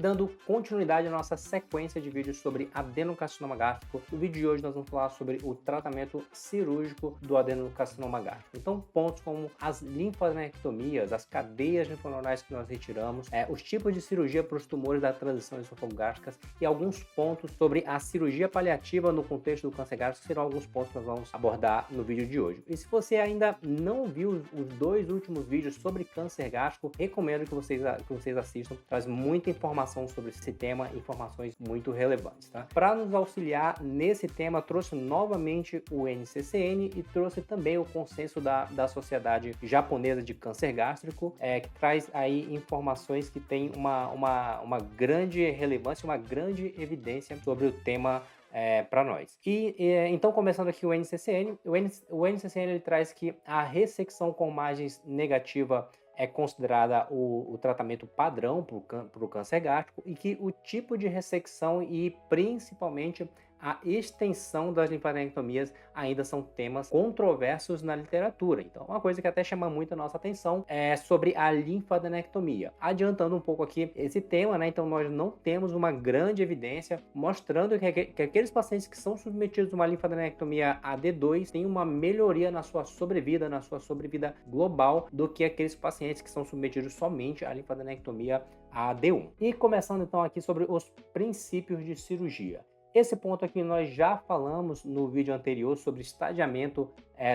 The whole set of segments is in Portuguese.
dando continuidade à nossa sequência de vídeos sobre adenocarcinoma gástrico, no vídeo de hoje nós vamos falar sobre o tratamento cirúrgico do adenocarcinoma gástrico. Então, pontos como as linfadenectomias, as cadeias linfonodais que nós retiramos, os tipos de cirurgia para os tumores da transição esofagogástrica e alguns pontos sobre a cirurgia paliativa no contexto do câncer gástrico serão alguns pontos que nós vamos abordar no vídeo de hoje. E se você ainda não viu os dois últimos vídeos sobre câncer gástrico, recomendo que vocês assistam. Traz muita informação sobre esse tema, informações muito relevantes, tá? Para nos auxiliar nesse tema, trouxe novamente o NCCN e trouxe também o consenso da Sociedade Japonesa de Câncer Gástrico, que traz aí informações que têm uma grande relevância, uma grande evidência sobre o tema para nós. Então, começando aqui o NCCN, o NCCN ele traz que a ressecção com margens negativa é considerada o tratamento padrão para o câncer gástrico e que o tipo de ressecção e principalmente a extensão das linfadenectomias ainda são temas controversos na literatura. Então, uma coisa que até chama muito a nossa atenção é sobre a linfadenectomia. Adiantando um pouco aqui esse tema, né? Então, nós não temos uma grande evidência mostrando que aqueles pacientes que são submetidos a uma linfadenectomia AD2 têm uma melhoria na sua sobrevida global do que aqueles pacientes que são submetidos somente à linfadenectomia AD1. E começando então aqui sobre os princípios de cirurgia. Esse ponto aqui nós já falamos no vídeo anterior sobre estadiamento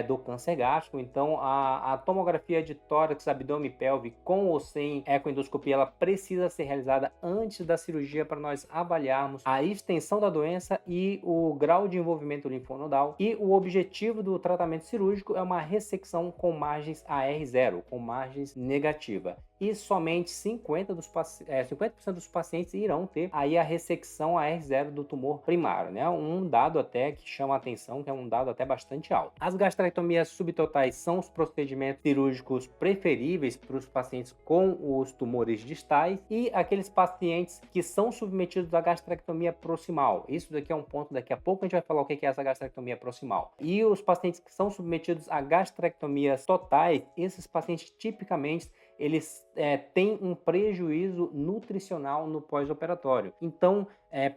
do câncer gástrico. Então a tomografia de tórax, abdômen e pelve com ou sem ecoendoscopia ela precisa ser realizada antes da cirurgia para nós avaliarmos a extensão da doença e o grau de envolvimento linfonodal. E o objetivo do tratamento cirúrgico é uma ressecção com margens AR0, com margens negativa. E somente 50% dos pacientes irão ter aí a ressecção AR0 do tumor primário, né? Um dado até que chama a atenção, que é um dado até bastante alto. As gastrectomias subtotais são os procedimentos cirúrgicos preferíveis para os pacientes com os tumores distais e aqueles pacientes que são submetidos à gastrectomia proximal. Isso daqui é um ponto, daqui a pouco a gente vai falar o que é essa gastrectomia proximal. E os pacientes que são submetidos a gastrectomias totais, esses pacientes tipicamente eles têm um prejuízo nutricional no pós-operatório. Então,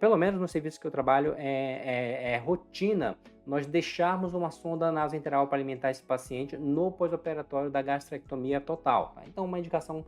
pelo menos no serviço que eu trabalho, é rotina nós deixarmos uma sonda nasoenteral para alimentar esse paciente no pós-operatório da gastrectomia total. Tá? Então, uma indicação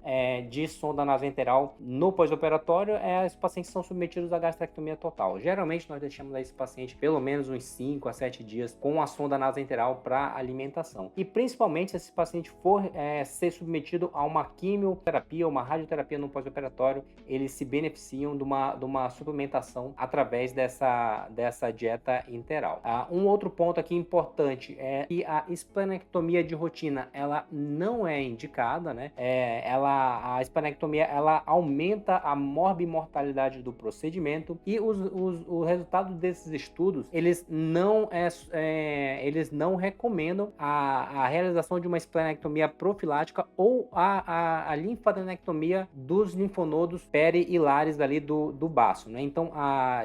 de sonda nasoenteral no pós-operatório os pacientes que são submetidos à gastrectomia total. Geralmente, nós deixamos esse paciente pelo menos uns 5 a 7 dias com a sonda nasoenteral para alimentação. E principalmente se esse paciente for ser submetido a uma quimioterapia ou uma radioterapia no pós-operatório, eles se beneficiam de uma suplementação através dessa dieta interal. Um outro ponto aqui importante é que a esplenectomia de rotina ela não é indicada, né? A esplenectomia ela aumenta a morbimortalidade do procedimento e o resultado desses estudos eles não recomendam a realização de uma esplenectomia profilática ou a linfadenectomia dos linfonodos perihilares ali do baço, né? Então,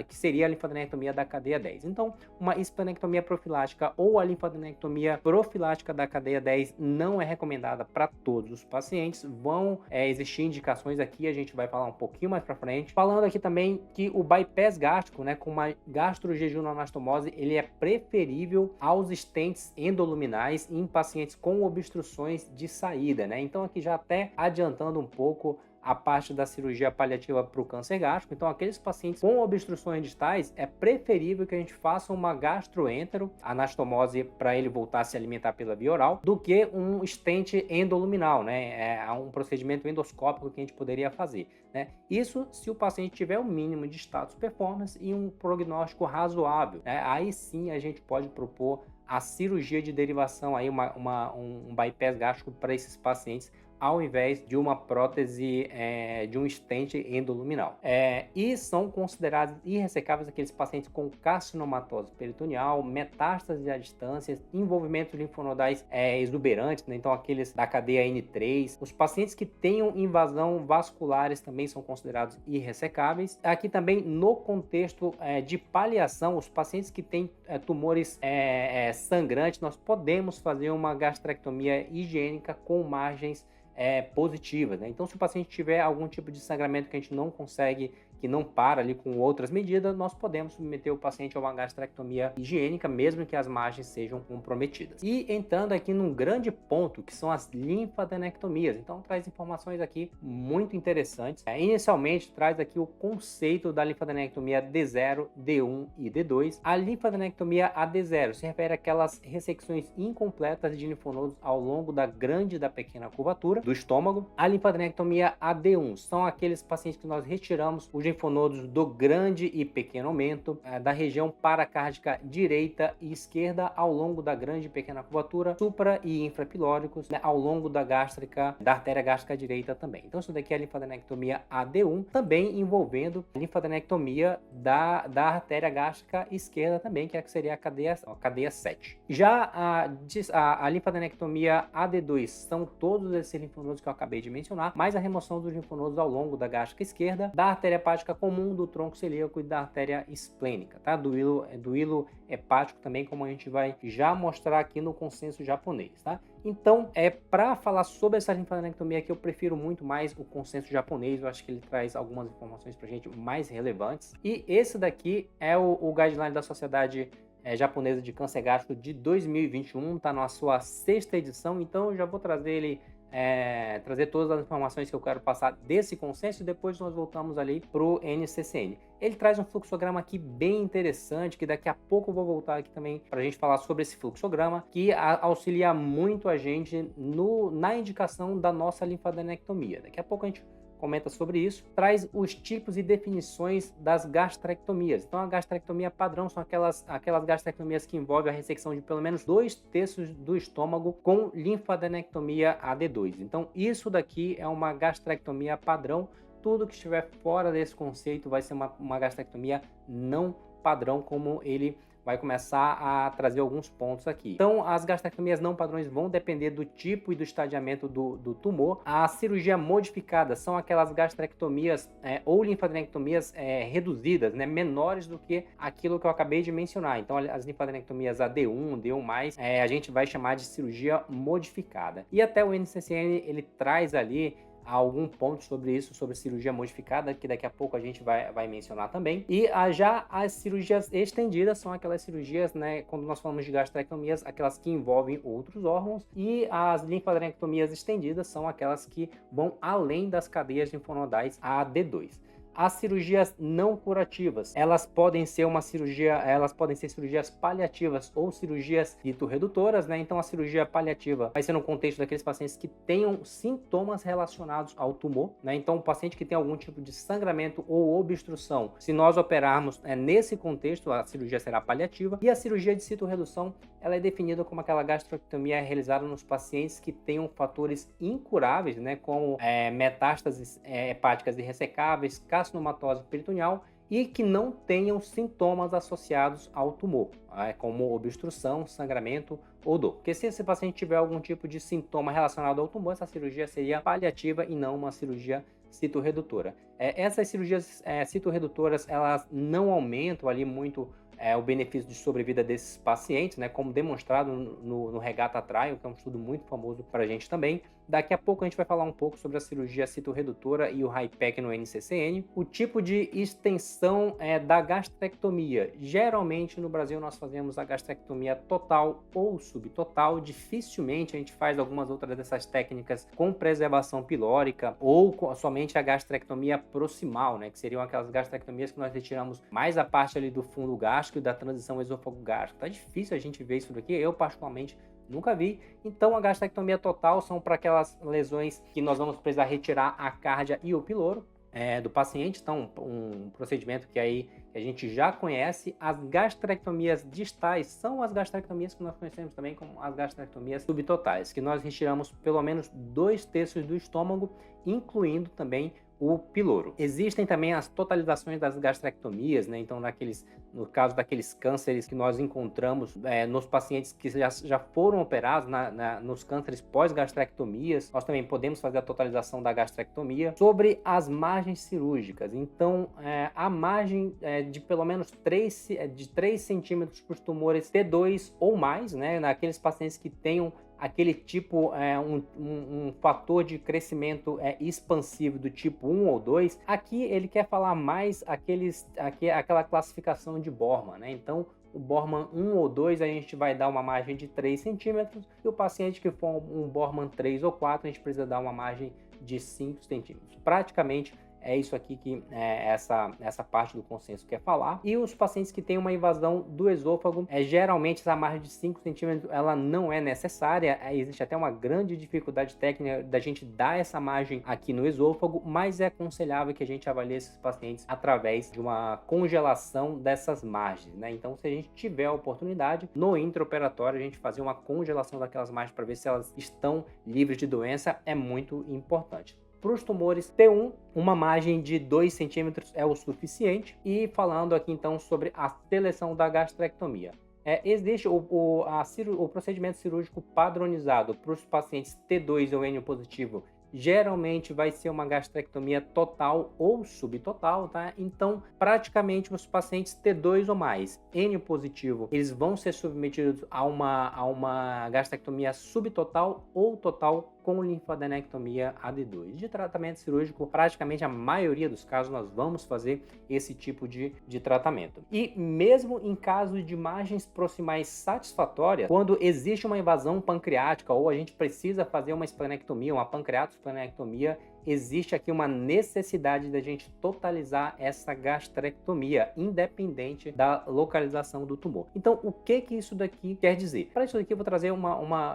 que seria a linfadenectomia da cadeia 10. Então, uma esplenectomia profilática ou a linfadenectomia profilática da cadeia 10 não é recomendada para todos os pacientes. Vão existir indicações aqui, a gente vai falar um pouquinho mais para frente. Falando aqui também que o bypass gástrico, né, com uma gastrojejunoanastomose, ele é preferível aos stents endoluminais em pacientes com obstruções de saída, né? Então aqui já até adiantando um pouco a parte da cirurgia paliativa para o câncer gástrico. Então, aqueles pacientes com obstruções distais, é preferível que a gente faça uma gastroentero, anastomose, para ele voltar a se alimentar pela via oral, do que um stent endoluminal, né? Um procedimento endoscópico que a gente poderia fazer, né? Isso se o paciente tiver o mínimo de status performance e um prognóstico razoável, né? Aí sim a gente pode propor a cirurgia de derivação, aí um bypass gástrico para esses pacientes, ao invés de uma prótese de um stent endoluminal. E são considerados irressecáveis aqueles pacientes com carcinomatose peritoneal, metástase à distância, envolvimentos linfonodais exuberantes, né? Então aqueles da cadeia N3. Os pacientes que tenham invasão vasculares também são considerados irressecáveis. Aqui também no contexto de paliação, os pacientes que têm tumores sangrantes, nós podemos fazer uma gastrectomia higiênica com margens positivas, né? Então, se o paciente tiver algum tipo de sangramento que a gente não consegue, que não para ali com outras medidas, nós podemos submeter o paciente a uma gastrectomia higiênica, mesmo que as margens sejam comprometidas. E entrando aqui num grande ponto, que são as linfadenectomias. Então, traz informações aqui muito interessantes. Inicialmente, traz aqui o conceito da linfadenectomia D0, D1 e D2. A linfadenectomia AD0 se refere àquelas ressecções incompletas de linfonodos ao longo da grande e da pequena curvatura do estômago. A linfadenectomia AD1 são aqueles pacientes que nós retiramos os linfonodos do grande e pequeno aumento da região paracárdica direita e esquerda ao longo da grande e pequena curvatura, supra e infrapilóricos, né, ao longo da artéria gástrica direita também. Então isso daqui é a linfadenectomia AD1, também envolvendo a linfadenectomia da artéria gástrica esquerda também, que seria a cadeia 7. Já a linfadenectomia AD2 são todos esses linfonodos que eu acabei de mencionar, mais a remoção dos linfonodos ao longo da gástrica esquerda, da artéria hepática comum, do tronco celíaco e da artéria esplênica, tá? Do hilo hepático também, como a gente vai já mostrar aqui no consenso japonês, tá? Então, para falar sobre essa linfadenectomia aqui, eu prefiro muito mais o consenso japonês. Eu acho que ele traz algumas informações pra gente mais relevantes. E esse daqui é o guideline da Sociedade Japonesa de Câncer Gástrico de 2021, tá na sua 6ª edição, então eu já vou trazer ele trazer todas as informações que eu quero passar desse consenso e depois nós voltamos ali para o NCCN. Ele traz um fluxograma aqui bem interessante, que daqui a pouco eu vou voltar aqui também para a gente falar sobre esse fluxograma, que auxilia muito a gente na indicação da nossa linfadenectomia. Daqui a pouco a gente comenta sobre isso, traz os tipos e definições das gastrectomias. Então, a gastrectomia padrão são aquelas gastrectomias que envolvem a ressecção de pelo menos 2/3 do estômago com linfadenectomia AD2. Então, isso daqui é uma gastrectomia padrão. Tudo que estiver fora desse conceito vai ser uma gastrectomia não padrão, como ele vai começar a trazer alguns pontos aqui. Então, as gastrectomias não padrões vão depender do tipo e do estadiamento do tumor. A cirurgia modificada são aquelas gastrectomias ou linfadenectomias reduzidas, né, menores do que aquilo que eu acabei de mencionar. Então, as linfadenectomias AD1, D1+, a gente vai chamar de cirurgia modificada. E até o NCCN, ele traz ali algum ponto sobre isso, sobre cirurgia modificada, que daqui a pouco a gente vai mencionar também. E já as cirurgias estendidas são aquelas cirurgias, né, quando nós falamos de gastrectomias, aquelas que envolvem outros órgãos, e as linfadenectomias estendidas são aquelas que vão além das cadeias linfonodais AD2. As cirurgias não curativas, elas podem ser cirurgias paliativas ou cirurgias dito-redutoras, né? Então a cirurgia paliativa vai ser no contexto daqueles pacientes que tenham sintomas relacionados ao tumor, né? Então o paciente que tem algum tipo de sangramento ou obstrução, se nós operarmos nesse contexto, a cirurgia será paliativa. E a cirurgia de citorredução, ela é definida como aquela gastrectomia realizada nos pacientes que tenham fatores incuráveis, né? Como metástases hepáticas irressecáveis, carcinomatose peritoneal, e que não tenham sintomas associados ao tumor, como obstrução, sangramento ou dor. Porque se esse paciente tiver algum tipo de sintoma relacionado ao tumor, essa cirurgia seria paliativa e não uma cirurgia citorredutora. Essas cirurgias citorredutoras, elas não aumentam ali muito o benefício de sobrevida desses pacientes, né, como demonstrado no Regata Trial, que é um estudo muito famoso para a gente também. Daqui a pouco a gente vai falar um pouco sobre a cirurgia citorredutora e o HIPEC no NCCN. O tipo de extensão da gastrectomia. Geralmente no Brasil nós fazemos a gastrectomia total ou subtotal. Dificilmente a gente faz algumas outras dessas técnicas com preservação pilórica ou somente a gastrectomia proximal, né, que seriam aquelas gastrectomias que nós retiramos mais a parte ali do fundo gástrico e da transição esôfago-gástrico. Tá difícil a gente ver isso daqui, eu particularmente nunca vi. Então a gastrectomia total são para aquelas lesões que nós vamos precisar retirar a cárdia e o piloro do paciente. Então um procedimento que aí a gente já conhece. As gastrectomias distais são as gastrectomias que nós conhecemos também como as gastrectomias subtotais, que nós retiramos pelo menos 2/3 do estômago, incluindo também o piloro. Existem também as totalizações das gastrectomias, né? Então, no caso daqueles cânceres que nós encontramos nos pacientes que já foram operados, nos cânceres pós-gastrectomias, nós também podemos fazer a totalização da gastrectomia. Sobre as margens cirúrgicas, então, a margem de pelo menos 3 centímetros para os tumores T2 ou mais, né? Naqueles pacientes que tenham aquele tipo, um fator de crescimento expansivo do tipo 1 ou 2, aqui ele quer falar mais aquela classificação de Borman, né? Então, o Borman 1 ou 2, a gente vai dar uma margem de 3 centímetros, e o paciente que for um Borman 3 ou 4, a gente precisa dar uma margem de 5 centímetros. Praticamente, é isso aqui que essa parte do consenso quer falar. E os pacientes que têm uma invasão do esôfago, geralmente essa margem de 5 centímetros ela não é necessária. Existe até uma grande dificuldade técnica da gente dar essa margem aqui no esôfago, mas é aconselhável que a gente avalie esses pacientes através de uma congelação dessas margens, né? Então, se a gente tiver a oportunidade, no intraoperatório, a gente fazer uma congelação daquelas margens para ver se elas estão livres de doença é muito importante. Para os tumores T1, uma margem de 2 centímetros é o suficiente. E falando aqui então sobre a seleção da gastrectomia. Existe o procedimento cirúrgico padronizado para os pacientes T2 ou N positivo. Geralmente vai ser uma gastrectomia total ou subtotal, tá? Então, praticamente os pacientes T2 ou mais, N positivo, eles vão ser submetidos a uma gastrectomia subtotal ou total com linfadenectomia AD2. De tratamento cirúrgico, praticamente a maioria dos casos nós vamos fazer esse tipo de tratamento. E mesmo em caso de margens proximais satisfatórias, quando existe uma invasão pancreática ou a gente precisa fazer uma esplenectomia, uma pancreatoesplenectomia, existe aqui uma necessidade da gente totalizar essa gastrectomia, independente da localização do tumor. Então, o que isso daqui quer dizer? Para isso daqui, eu vou trazer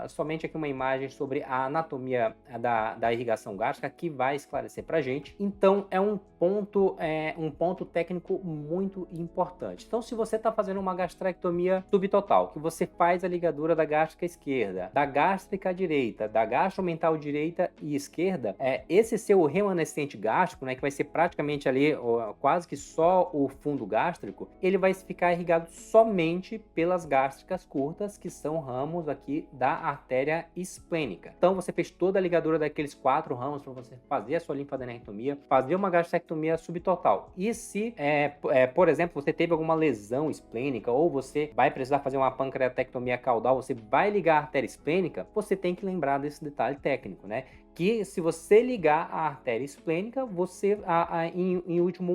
somente aqui uma imagem sobre a anatomia da irrigação gástrica que vai esclarecer para a gente. Então, é um ponto técnico muito importante. Então, se você está fazendo uma gastrectomia subtotal, que você faz a ligadura da gástrica esquerda, da gástrica direita, da gastromental direita e esquerda, esse seu remanescente gástrico, né, que vai ser praticamente ali quase que só o fundo gástrico, ele vai ficar irrigado somente pelas gástricas curtas, que são ramos aqui da artéria esplênica. Então você fez toda a ligadura daqueles 4 ramos para você fazer a sua linfadenectomia, fazer uma gastrectomia subtotal. E se, por exemplo, você teve alguma lesão esplênica ou você vai precisar fazer uma pancreatectomia caudal, você vai ligar a artéria esplênica, você tem que lembrar desse detalhe técnico, né? Que se você ligar a artéria esplênica, você, em último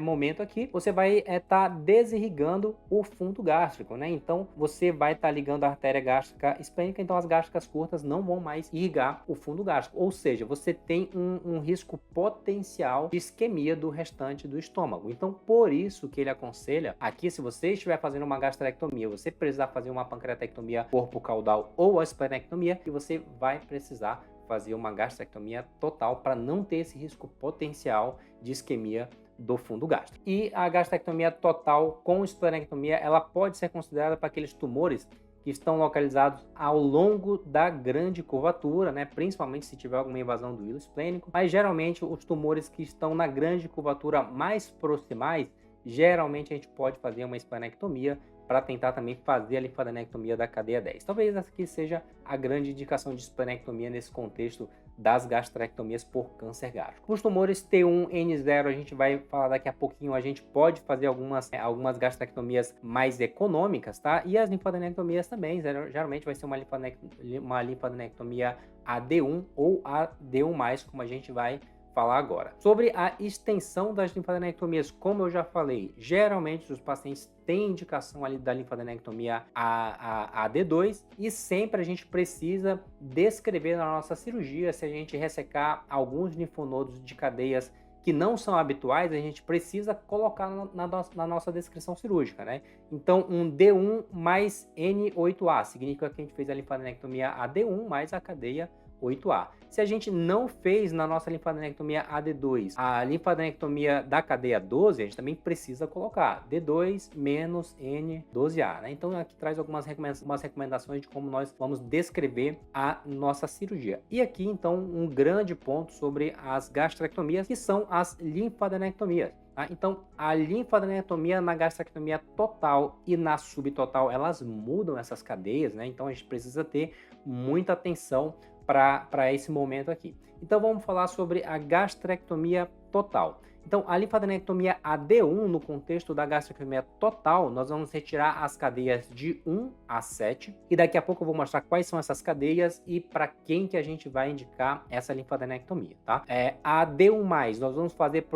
momento aqui, você vai estar desirrigando o fundo gástrico, né? Então, você vai estar ligando a artéria gástrica esplênica, então as gástricas curtas não vão mais irrigar o fundo gástrico. Ou seja, você tem um risco potencial de isquemia do restante do estômago. Então, por isso que ele aconselha aqui, se você estiver fazendo uma gastrectomia, você precisar fazer uma pancreatectomia corpo caudal ou a esplenectomia, e você vai precisar fazer uma gastrectomia total para não ter esse risco potencial de isquemia do fundo gástrico. E a gastrectomia total com esplenectomia, ela pode ser considerada para aqueles tumores que estão localizados ao longo da grande curvatura, né? Principalmente se tiver alguma invasão do hilo esplênico, mas geralmente os tumores que estão na grande curvatura mais proximais, geralmente a gente pode fazer uma esplenectomia para tentar também fazer a linfadenectomia da cadeia 10. Talvez essa aqui seja a grande indicação de esplenectomia nesse contexto das gastrectomias por câncer gástrico. Os tumores T1, N0, a gente vai falar daqui a pouquinho, a gente pode fazer algumas gastrectomias mais econômicas, tá? E as linfadenectomias também, geralmente vai ser uma linfadenectomia AD1 ou AD1+, como a gente vai falar agora. Sobre a extensão das linfadenectomias, como eu já falei, geralmente os pacientes têm indicação ali da linfadenectomia a D2 e sempre a gente precisa descrever na nossa cirurgia, se a gente ressecar alguns linfonodos de cadeias que não são habituais, a gente precisa colocar na nossa descrição cirúrgica, né? Então, um D1 mais N8A significa que a gente fez a linfadenectomia AD1 mais a cadeia 8A. Se a gente não fez na nossa linfadenectomia AD2 a linfadenectomia da cadeia 12, a gente também precisa colocar D2 menos N12A, né? Então aqui traz algumas recomendações de como nós vamos descrever a nossa cirurgia. E aqui então um grande ponto sobre as gastrectomias, que são as linfadenectomias. Então, a linfadenectomia na gastrectomia total e na subtotal, elas mudam essas cadeias, né? Então, a gente precisa ter muita atenção para esse momento aqui. Então, vamos falar sobre a gastrectomia total. Então, a linfadenectomia AD1, no contexto da gastrectomia total, nós vamos retirar as cadeias de 1 a 7. E daqui a pouco eu vou mostrar quais são essas cadeias e para quem que a gente vai indicar essa linfadenectomia, tá? A AD1+, nós vamos fazer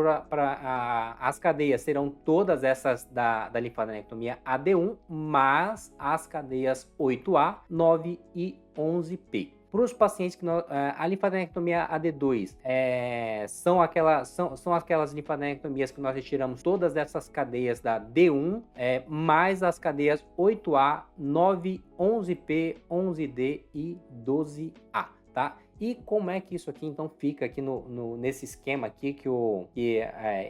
as cadeias serão todas essas da linfadenectomia AD1, mas as cadeias 8A, 9 e 11P. Para os pacientes que a linfadenectomia AD2 são aquelas linfadenectomias que nós retiramos todas essas cadeias da D1, mais as cadeias 8A, 9, 11P, 11D e 12A, tá? E como é que isso aqui então fica aqui nesse esquema aqui que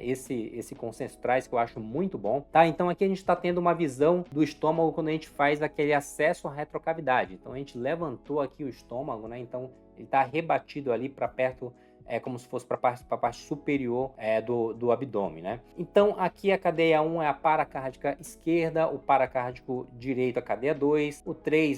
esse consenso traz, que eu acho muito bom, tá? Então aqui a gente está tendo uma visão do estômago quando a gente faz aquele acesso à retrocavidade. Então a gente levantou aqui o estômago, né? Então ele está rebatido ali para perto, como se fosse para a parte superior do abdômen, né? Então aqui a cadeia 1 é a paracárdica esquerda, o paracárdico direito a cadeia 2, o 3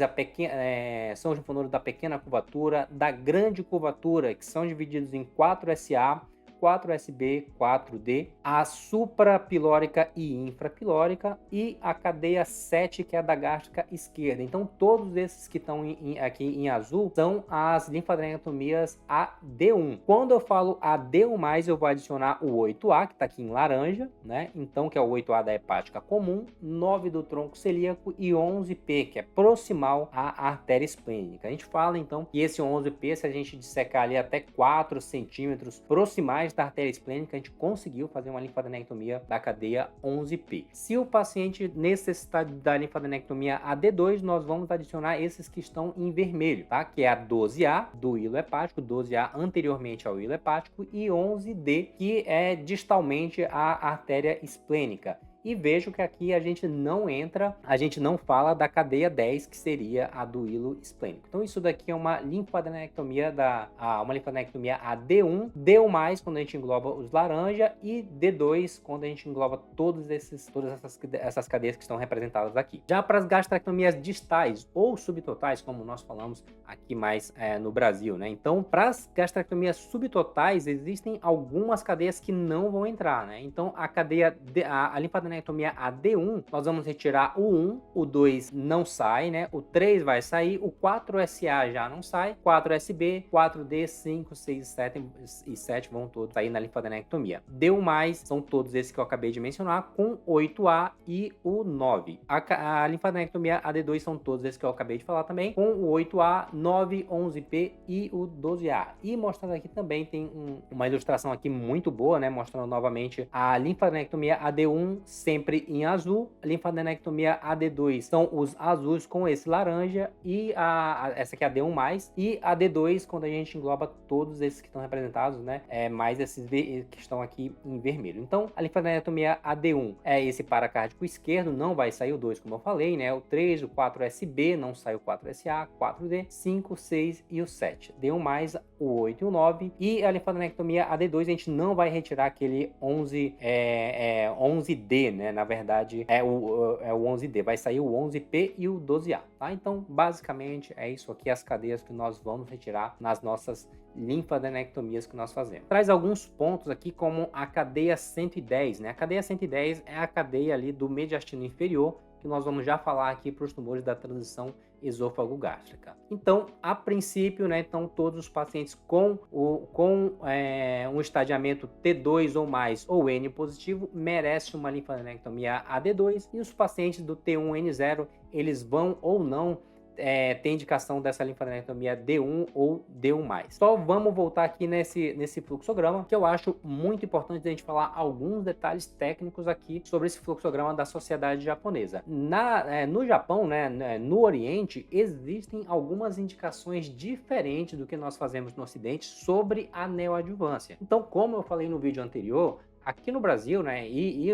são os linfonodos da pequena curvatura, da grande curvatura, que são divididos em 4SA, 4SB, 4D, a suprapilórica e infrapilórica, e a cadeia 7, que é a da gástrica esquerda. Então, todos esses que estão aqui em azul são as linfadenectomias AD1. Quando eu falo AD1+, eu vou adicionar o 8A, que está aqui em laranja, né? Então, que é o 8A da hepática comum, 9 do tronco celíaco e 11P, que é proximal à artéria esplênica. A gente fala, então, que esse 11P, se a gente dissecar ali até 4 centímetros proximais da artéria esplênica, a gente conseguiu fazer uma linfadenectomia da cadeia 11P. Se o paciente necessitar da linfadenectomia AD2, nós vamos adicionar esses que estão em vermelho, tá? Que é a 12A do hilo hepático, 12A anteriormente ao hilo hepático, e 11D, que é distalmente à artéria esplênica. E vejo que aqui a gente não fala da cadeia 10, que seria a do hilo esplênico. Então isso daqui é uma linfadenectomia AD1, D1+, quando a gente engloba os laranja, e D2, quando a gente engloba todas essas cadeias que estão representadas aqui. Já para as gastrectomias distais ou subtotais, como nós falamos aqui mais no Brasil, né? Então, para as gastrectomias subtotais, existem algumas cadeias que não vão entrar, né? Então, a linfadenectomia AD1, nós vamos retirar o 1, o 2 não sai, né? O 3 vai sair, o 4SA já não sai, 4SB, 4D, 5, 6 e 7 vão todos sair na linfadenectomia. D1+, são todos esses que eu acabei de mencionar, com 8A e o 9. A linfadenectomia AD2 são todos esses que eu acabei de falar também, com o 8A, 9, 11P e o 12A. E mostrando aqui também, tem uma ilustração aqui muito boa, né? Mostrando novamente a linfadenectomia AD1 sempre em azul, a linfadenectomia AD2 são os azuis com esse laranja, e essa aqui é a D1+, e a D2 quando a gente engloba todos esses que estão representados, né, mais esses que estão aqui em vermelho. Então, a linfadenectomia AD1 é esse paracárdico esquerdo, não vai sair o 2, como eu falei, né, o 3, o 4SB, não sai o 4SA, 4D, 5, 6 e o 7. D1+, o 8 e o 9, e a linfadenectomia AD2 a gente não vai retirar aquele 11D, né? Na verdade, é o 11D. Vai sair o 11P e o 12A, tá? Então, basicamente, é isso aqui, as cadeias que nós vamos retirar nas nossas linfadenectomias que nós fazemos. Traz alguns pontos aqui, como a cadeia 110, né? A cadeia 110 é a cadeia ali do mediastino inferior, que nós vamos já falar aqui para os tumores da transição esôfago-gástrica. Então, a princípio, né, então todos os pacientes com um estadiamento T2 ou mais ou N positivo merecem uma linfadenectomia AD2, e os pacientes do T1N0, eles vão ou não tem indicação dessa linfadenectomia D1 ou D1+. Só vamos voltar aqui nesse fluxograma, que eu acho muito importante a gente falar alguns detalhes técnicos aqui sobre esse fluxograma da sociedade japonesa. No Japão, né, no Oriente, existem algumas indicações diferentes do que nós fazemos no Ocidente sobre a neoadjuvância. Então, como eu falei no vídeo anterior, aqui no Brasil, né, e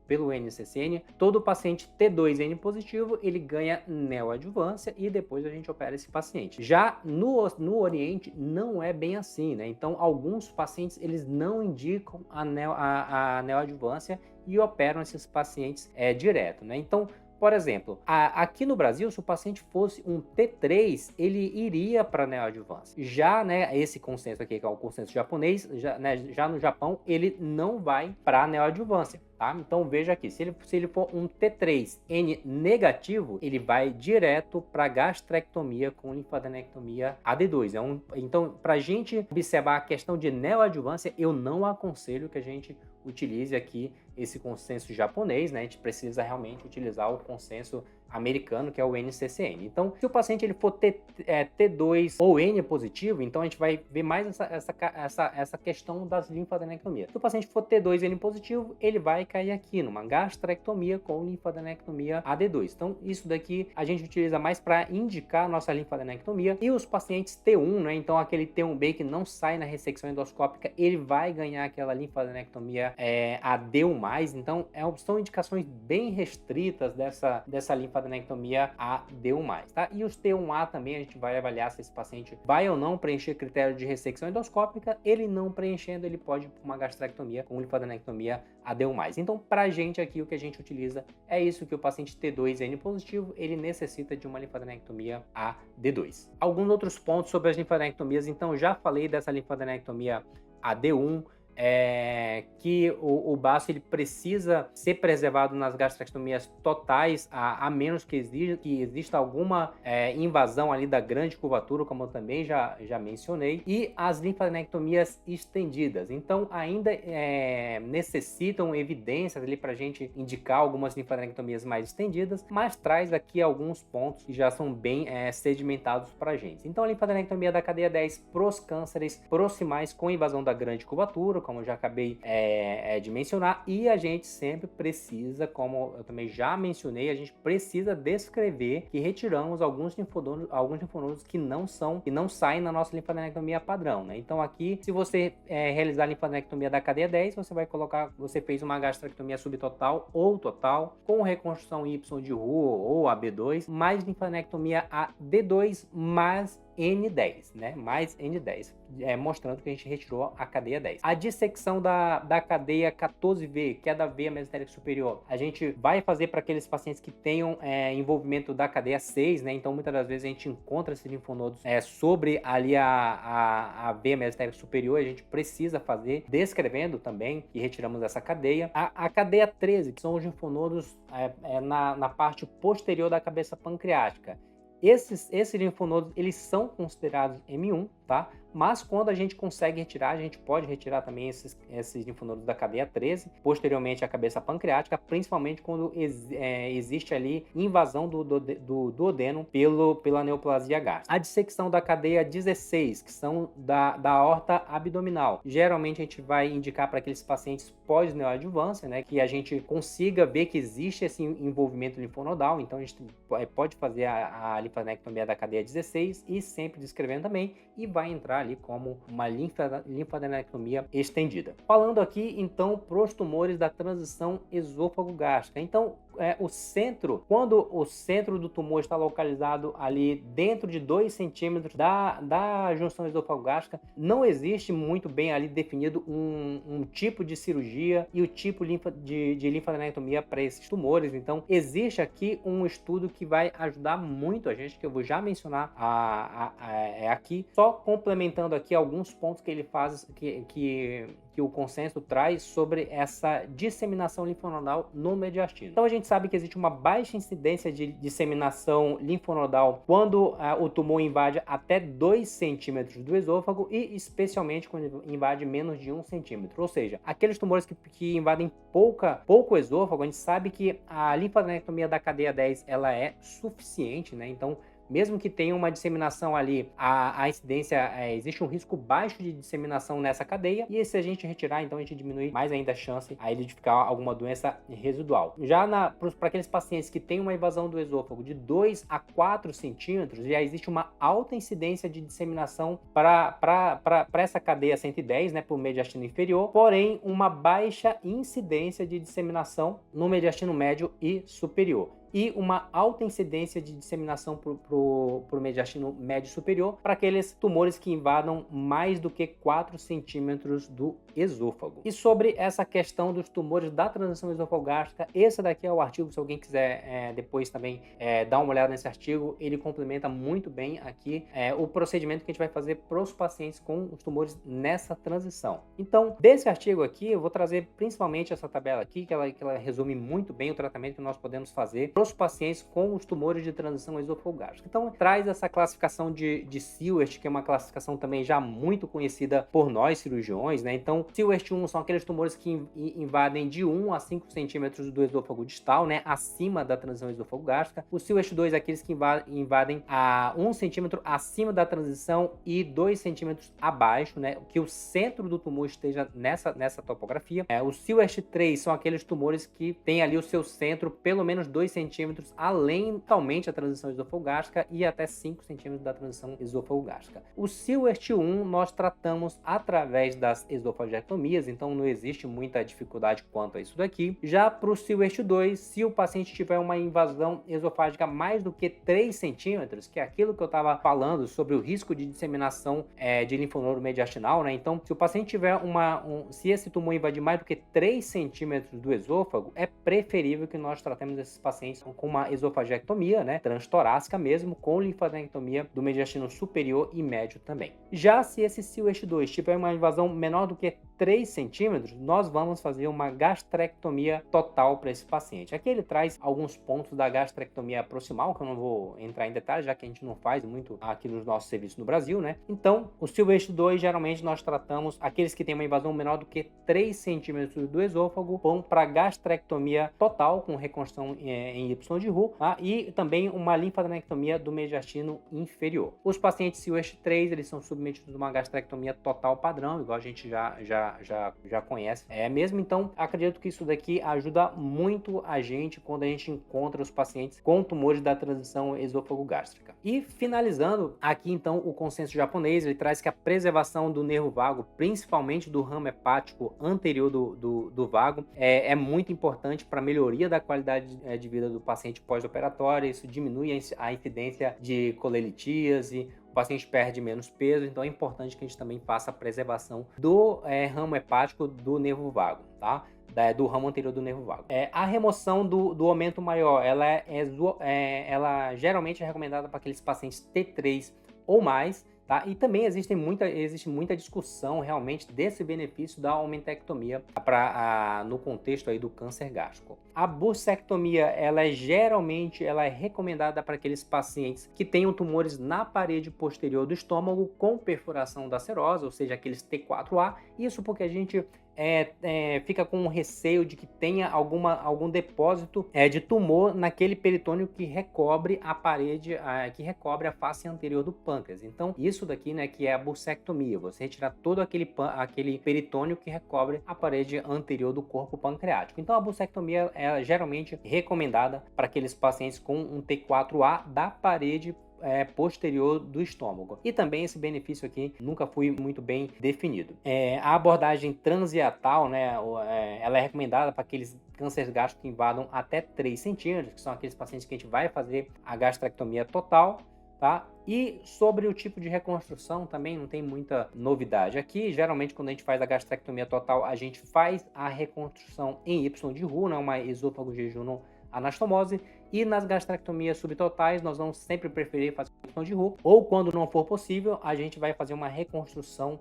pelo NCCN, todo paciente T2N positivo, ele ganha neoadjuvância e depois a gente opera esse paciente. Já no Oriente, não é bem assim, né? Então, alguns pacientes, eles não indicam a neoadjuvância e operam esses pacientes direto, né? Então, por exemplo, aqui no Brasil, se o paciente fosse um T3, ele iria para neoadjuvância. Já, né, esse consenso aqui, que é o consenso japonês, já no Japão, ele não vai para neoadjuvância. Tá? Então veja aqui, se ele for um T3N negativo, ele vai direto para gastrectomia com linfadenectomia AD2. Então, para a gente observar a questão de neoadjuvância, eu não aconselho que a gente utilize aqui esse consenso japonês, né? A gente precisa realmente utilizar o consenso americano, que é o NCCN. Então, se o paciente ele for T2 ou N positivo, então a gente vai ver mais essa questão das linfadenectomias. Se o paciente for T2 N positivo, ele vai cair aqui numa gastrectomia com linfadenectomia AD2. Então, isso daqui a gente utiliza mais para indicar a nossa linfadenectomia. E os pacientes T1, né? Então, aquele T1B que não sai na ressecção endoscópica, ele vai ganhar aquela linfadenectomia AD1+. Então, são indicações bem restritas dessa linfadenectomia AD1+, tá? E os T1A também a gente vai avaliar se esse paciente vai ou não preencher critério de ressecção endoscópica. Ele não preenchendo, ele pode ir para uma gastrectomia com linfadenectomia AD1+. Então, para a gente aqui, o que a gente utiliza é isso, que o paciente T2N positivo, ele necessita de uma linfadenectomia AD2. Alguns outros pontos sobre as linfadenectomias, então, já falei dessa linfadenectomia AD1, que o baço ele precisa ser preservado nas gastrectomias totais, a menos que exista alguma invasão ali da grande curvatura, como eu também já mencionei, e as linfadenectomias estendidas. Então, ainda necessitam evidências ali para a gente indicar algumas linfadenectomias mais estendidas, mas traz aqui alguns pontos que já são bem sedimentados para a gente. Então, a linfadenectomia da cadeia 10 pros cânceres proximais com invasão da grande curvatura, como eu já acabei de mencionar, e a gente sempre precisa, como eu também já mencionei, a gente precisa descrever que retiramos alguns linfonodos que não saem na nossa linfadenectomia padrão, né? Então aqui, se você realizar a linfadenectomia da cadeia 10, você vai colocar, você fez uma gastrectomia subtotal ou total, com reconstrução Y de rua ou AB2, mais linfadenectomia AD2, mais N10, né? Mais N10, mostrando que a gente retirou a cadeia 10. A dissecção da cadeia 14V, que é da veia mesentérica superior, a gente vai fazer para aqueles pacientes que tenham envolvimento da cadeia 6, né? Então, muitas das vezes a gente encontra esses linfonodos sobre ali a veia mesentérica superior, a gente precisa fazer, descrevendo também, e retiramos essa cadeia. A cadeia 13, que são os linfonodos na parte posterior da cabeça pancreática. Esses linfonodos, eles são considerados M1, tá? Mas quando a gente consegue retirar, a gente pode retirar também esses linfonodos da cadeia 13, posteriormente a cabeça pancreática, principalmente quando existe ali invasão do duodeno pela neoplasia gástrica. A dissecção da cadeia 16, que são da aorta abdominal. Geralmente a gente vai indicar para aqueles pacientes pós-neoadjuvância, né, que a gente consiga ver que existe esse envolvimento linfonodal, então a gente pode fazer a linfadenectomia da cadeia 16 e sempre descrevendo também, e vai entrar ali como uma linfadenectomia estendida. Falando aqui então para os tumores da transição esôfago-gástrica. Então, quando o centro do tumor está localizado ali dentro de 2 centímetros da junção esôfago-gástrica, não existe muito bem ali definido um tipo de cirurgia e o tipo de linfadenectomia para esses tumores. Então, existe aqui um estudo que vai ajudar muito a gente, que eu vou já mencionar aqui, só complementando aqui alguns pontos que ele faz, que o consenso traz sobre essa disseminação linfonodal no mediastino. Então a gente sabe que existe uma baixa incidência de disseminação linfonodal quando o tumor invade até 2 centímetros do esôfago e especialmente quando invade menos de 1 centímetro. Ou seja, aqueles tumores que invadem pouco esôfago, a gente sabe que a linfadenectomia da cadeia 10 ela é suficiente, né? Então, mesmo que tenha uma disseminação ali, a incidência, existe um risco baixo de disseminação nessa cadeia, e se a gente retirar, então a gente diminui mais ainda a chance aí de ficar alguma doença residual. Já para aqueles pacientes que têm uma invasão do esôfago de 2 a 4 centímetros, já existe uma alta incidência de disseminação para essa cadeia 110, né, para o mediastino inferior, porém uma baixa incidência de disseminação no mediastino médio e superior. e uma alta incidência de disseminação para o mediastino médio superior para aqueles tumores que invadam mais do que 4 centímetros do esôfago. E sobre essa questão dos tumores da transição esofagástrica, esse daqui é o artigo, se alguém quiser depois também dar uma olhada nesse artigo, ele complementa muito bem aqui o procedimento que a gente vai fazer para os pacientes com os tumores nessa transição. Então, desse artigo aqui, eu vou trazer principalmente essa tabela aqui, que ela resume muito bem o tratamento que nós podemos fazer para os pacientes com os tumores de transição esofagástrica. Então, traz essa classificação de Siewert, que é uma classificação também já muito conhecida por nós cirurgiões, né? Então, Siewert 1 são aqueles tumores que invadem de 1 a 5 centímetros do esôfago distal, né? Acima da transição esofagástrica. O Siewert 2 é aqueles que invadem a 1 centímetro acima da transição e 2 centímetros abaixo, né? Que o centro do tumor esteja nessa topografia. O Siewert 3 são aqueles tumores que têm ali o seu centro pelo menos 2 centímetros além totalmente da transição esofagástrica e até 5 centímetros da transição esofagástrica. O Siewert 1 nós tratamos através das esofagectomias, então não existe muita dificuldade quanto a isso daqui. Já para o Siewert 2, se o paciente tiver uma invasão esofágica mais do que 3 centímetros, que é aquilo que eu estava falando sobre o risco de disseminação de linfonodo mediastinal, né? Então, se o paciente tiver se esse tumor invadir mais do que 3 centímetros do esôfago, é preferível que nós tratemos esses pacientes com uma esofagectomia, né? Transtorácica mesmo, com linfadenectomia do mediastino superior e médio também. Já se esse Siewert 2 tiver uma invasão menor do que 3 centímetros, nós vamos fazer uma gastrectomia total para esse paciente. Aqui ele traz alguns pontos da gastrectomia proximal, que eu não vou entrar em detalhes, já que a gente não faz muito aqui nos nossos serviços no Brasil, né? Então, o Siewert 2, geralmente nós tratamos aqueles que têm uma invasão menor do que 3 centímetros do esôfago, vão para gastrectomia total, com reconstrução em Y de Roux, tá? E também uma linfadenectomia do mediastino inferior. Os pacientes Siewert 3, eles são submetidos a uma gastrectomia total padrão, igual a gente já conhece. Mesmo, então, acredito que isso daqui ajuda muito a gente quando a gente encontra os pacientes com tumores da transição esôfago-gástrica. E finalizando aqui, então, o consenso japonês, ele traz que a preservação do nervo vago, principalmente do ramo hepático anterior do vago, é muito importante para a melhoria da qualidade de vida do paciente pós-operatório. Isso diminui a incidência de colelitíase, o paciente perde menos peso, então é importante que a gente também faça a preservação do ramo hepático do nervo vago, tá? Do ramo anterior do nervo vago. A remoção do aumento maior, ela geralmente é recomendada para aqueles pacientes T3 ou mais, tá? E também existe muita discussão realmente desse benefício da aumentectomia no contexto aí do câncer gástrico. A bursectomia, ela é recomendada para aqueles pacientes que tenham tumores na parede posterior do estômago com perfuração da serosa, ou seja, aqueles T4A. Isso porque a gente fica com receio de que tenha algum depósito de tumor naquele peritônio que recobre a parede, que recobre a face anterior do pâncreas. Então, isso daqui, né, que é a bursectomia, você retirar todo aquele peritônio que recobre a parede anterior do corpo pancreático. Então, a bursectomia é geralmente recomendada para aqueles pacientes com um T4A da parede posterior do estômago. E também esse benefício aqui nunca foi muito bem definido. A abordagem transhiatal, né, ela é recomendada para aqueles cânceres gástricos que invadam até 3 centímetros, que são aqueles pacientes que a gente vai fazer a gastrectomia total, tá? E sobre o tipo de reconstrução também não tem muita novidade. Aqui, geralmente, quando a gente faz a gastrectomia total, a gente faz a reconstrução em Y de Roux, né, uma esôfago-jejunum anastomose, e nas gastrectomias subtotais nós vamos sempre preferir fazer Y de Roux, ou quando não for possível, a gente vai fazer uma reconstrução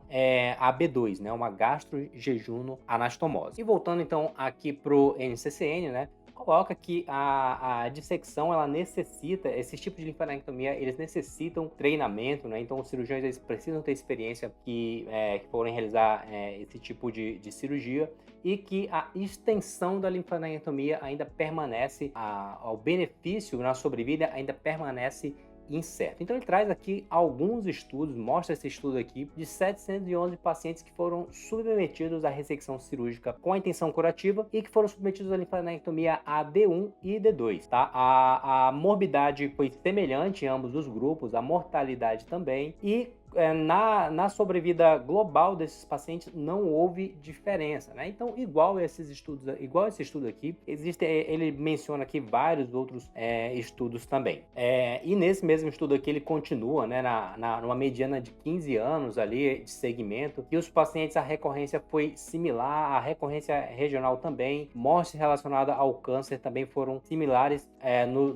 AB2, né, uma gastro-jejuno anastomose. E voltando então aqui pro NCCN, né, coloca que a dissecção, ela necessita, esses tipos de linfadenectomia, eles necessitam treinamento, né? Então os cirurgiões, eles precisam ter experiência que forem realizar esse tipo de cirurgia, e que a extensão da linfadenectomia ainda permanece, ao benefício na sobrevida ainda permanece incerto. Então ele traz aqui alguns estudos, mostra esse estudo aqui de 711 pacientes que foram submetidos à ressecção cirúrgica com a intenção curativa e que foram submetidos à linfadenectomia AD1 e D2, tá? A morbidade foi semelhante em ambos os grupos, a mortalidade também, e na sobrevida global desses pacientes não houve diferença, né? Então, igual esse estudo aqui, ele menciona aqui vários outros estudos também. E nesse mesmo estudo aqui, ele continua, né, numa mediana de 15 anos ali de segmento, e os pacientes, a recorrência foi similar, a recorrência regional também, morte relacionada ao câncer também foram similares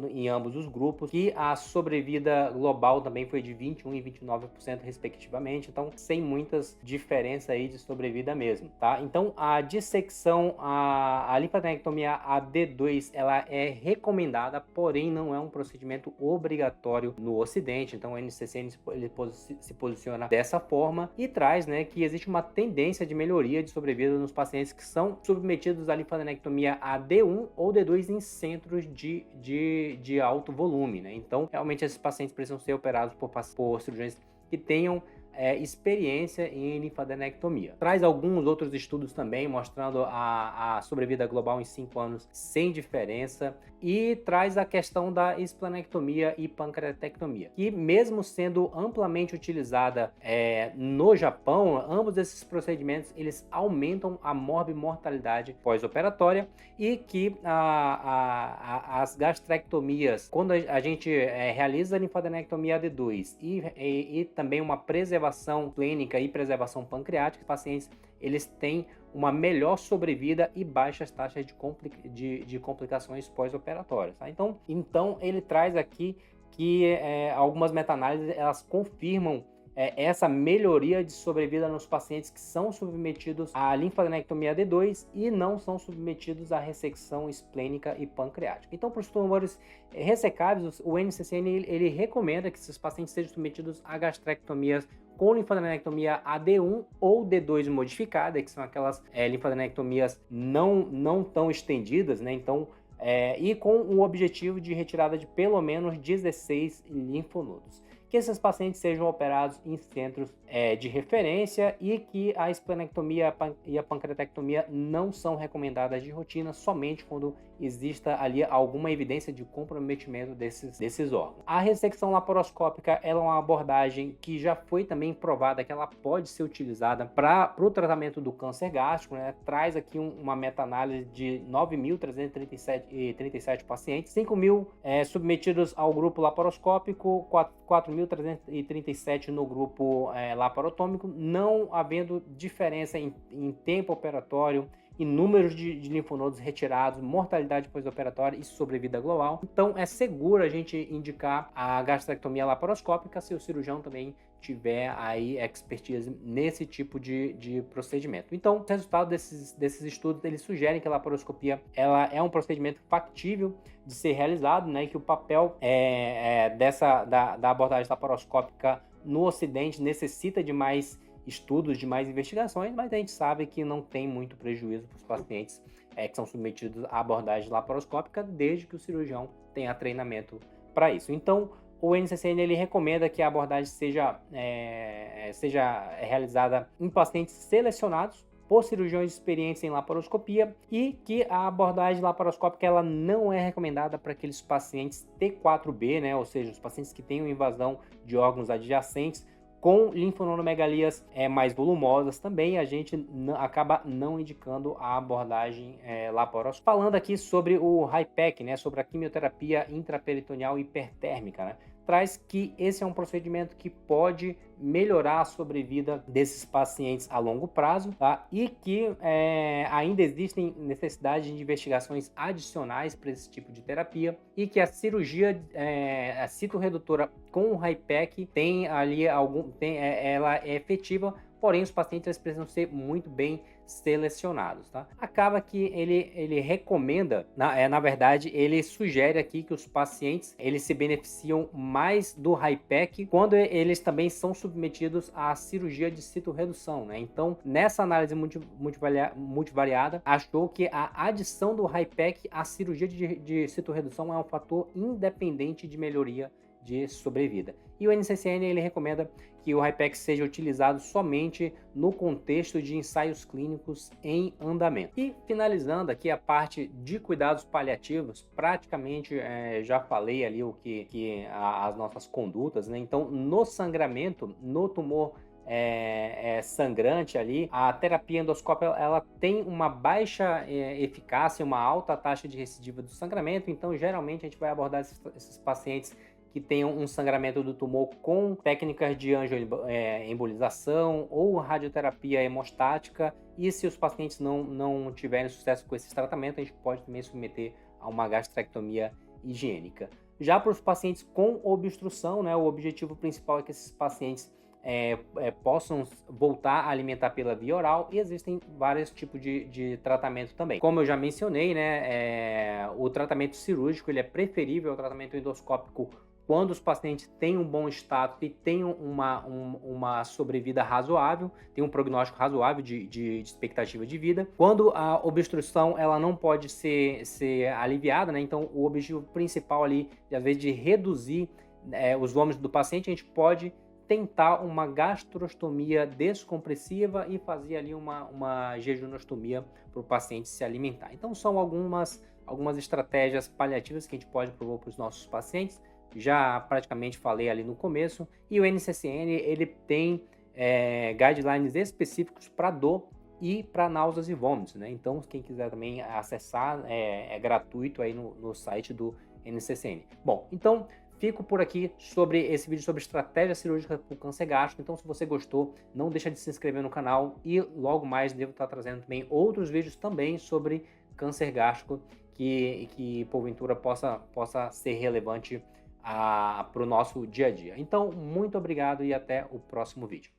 em ambos os grupos, e a sobrevida global também foi de 21% e 29% respectivamente, então sem muitas diferenças aí de sobrevida mesmo, tá? Então a dissecção, a linfadenectomia AD2, ela é recomendada, porém não é um procedimento obrigatório no Ocidente, então o NCCN ele se posiciona dessa forma e traz, né, que existe uma tendência de melhoria de sobrevida nos pacientes que são submetidos à linfadenectomia AD1 ou D2 em centros de alto volume, né? Então realmente esses pacientes precisam ser operados por cirurgiões que tenham experiência em linfadenectomia. Traz alguns outros estudos também mostrando a sobrevida global em 5 anos sem diferença, e traz a questão da esplanectomia e pancreatectomia, que mesmo sendo amplamente utilizada no Japão, ambos esses procedimentos eles aumentam a morbimortalidade pós-operatória, e que as gastrectomias, quando a gente realiza a linfadenectomia AD2 e também uma preservação clínica e preservação pancreática, os pacientes eles têm uma melhor sobrevida e baixas taxas de complicações pós-operatórias, tá? Então ele traz aqui que algumas meta-análises elas confirmam essa melhoria de sobrevida nos pacientes que são submetidos à linfadenectomia D2 e não são submetidos à ressecção esplênica e pancreática. Então, para os tumores ressecáveis, o NCCN ele recomenda que esses pacientes sejam submetidos a gastrectomias com linfadenectomia AD1 ou D2 modificada, que são aquelas linfadenectomias não tão estendidas, né? Então, e com o objetivo de retirada de pelo menos 16 linfonodos. Que esses pacientes sejam operados em centros de referência, e que a esplenectomia e a pancreatectomia não são recomendadas de rotina, somente quando exista ali alguma evidência de comprometimento desses órgãos. A ressecção laparoscópica ela é uma abordagem que já foi também provada que ela pode ser utilizada para o tratamento do câncer gástrico, né? Traz aqui uma meta-análise de 9.337 pacientes, 5.000 submetidos ao grupo laparoscópico, 4.337 no grupo laparotômico, não havendo diferença em tempo operatório, em números de linfonodos retirados, mortalidade pós-operatória e sobrevida global. Então é seguro a gente indicar a gastrectomia laparoscópica se o cirurgião também tiver aí expertise nesse tipo de procedimento. Então, o resultado desses estudos, eles sugerem que a laparoscopia ela é um procedimento factível de ser realizado, né, e que o papel da abordagem laparoscópica no Ocidente necessita de mais estudos, de mais investigações, mas a gente sabe que não tem muito prejuízo para os pacientes que são submetidos à abordagem laparoscópica, desde que o cirurgião tenha treinamento para isso. Então, o NCCN ele recomenda que a abordagem seja realizada em pacientes selecionados por cirurgiões experientes em laparoscopia, e que a abordagem laparoscópica ela não é recomendada para aqueles pacientes T4B, né, ou seja, os pacientes que tenham invasão de órgãos adjacentes com linfonodomegalias mais volumosas. Também a gente acaba não indicando a abordagem laparoscópica. Falando aqui sobre o HIPEC, né, sobre a quimioterapia intraperitoneal hipertérmica, né, traz que esse é um procedimento que pode melhorar a sobrevida desses pacientes a longo prazo, tá? E que ainda existem necessidades de investigações adicionais para esse tipo de terapia, e que a cirurgia a citorredutora com o HIPEC tem ali ela é efetiva, porém os pacientes eles precisam ser muito bem selecionados, tá? Acaba que ele recomenda, na verdade, ele sugere aqui que os pacientes eles se beneficiam mais do HIPEC quando eles também são submetidos à cirurgia de citorredução, né? Então, nessa análise multivariada, achou que a adição do HIPEC à cirurgia de citorredução é um fator independente de melhoria de sobrevida. E o NCCN ele recomenda que o Hypex seja utilizado somente no contexto de ensaios clínicos em andamento. E finalizando aqui a parte de cuidados paliativos, praticamente já falei ali as nossas condutas, né? Então, no sangramento, no tumor sangrante ali, a terapia endoscópica ela tem uma baixa eficácia, uma alta taxa de recidiva do sangramento, então geralmente a gente vai abordar esses pacientes que tenham um sangramento do tumor com técnicas de angioembolização ou radioterapia hemostática, e se os pacientes não tiverem sucesso com esses tratamentos, a gente pode também submeter a uma gastrectomia higiênica. Já para os pacientes com obstrução, né, o objetivo principal é que esses pacientes possam voltar a alimentar pela via oral, e existem vários tipos de tratamento também. Como eu já mencionei, né, o tratamento cirúrgico ele é preferível ao tratamento endoscópico quando os pacientes têm um bom status e têm uma sobrevida razoável, tem um prognóstico razoável de expectativa de vida. Quando a obstrução ela não pode ser aliviada, né, então o objetivo principal ali, às vezes, de reduzir os vômitos do paciente, a gente pode tentar uma gastrostomia descompressiva e fazer ali uma jejunostomia para o paciente se alimentar. Então são algumas estratégias paliativas que a gente pode propor para os nossos pacientes. Já praticamente falei ali no começo, e o NCCN ele tem guidelines específicos para dor e para náuseas e vômitos, né? Então quem quiser também acessar é gratuito aí no site do NCCN. Bom, então fico por aqui sobre esse vídeo sobre estratégia cirúrgica para o câncer gástrico. Então, se você gostou, não deixa de se inscrever no canal, e logo mais devo estar trazendo também outros vídeos também sobre câncer gástrico que porventura possa ser relevante para o nosso dia a dia. Então, muito obrigado e até o próximo vídeo.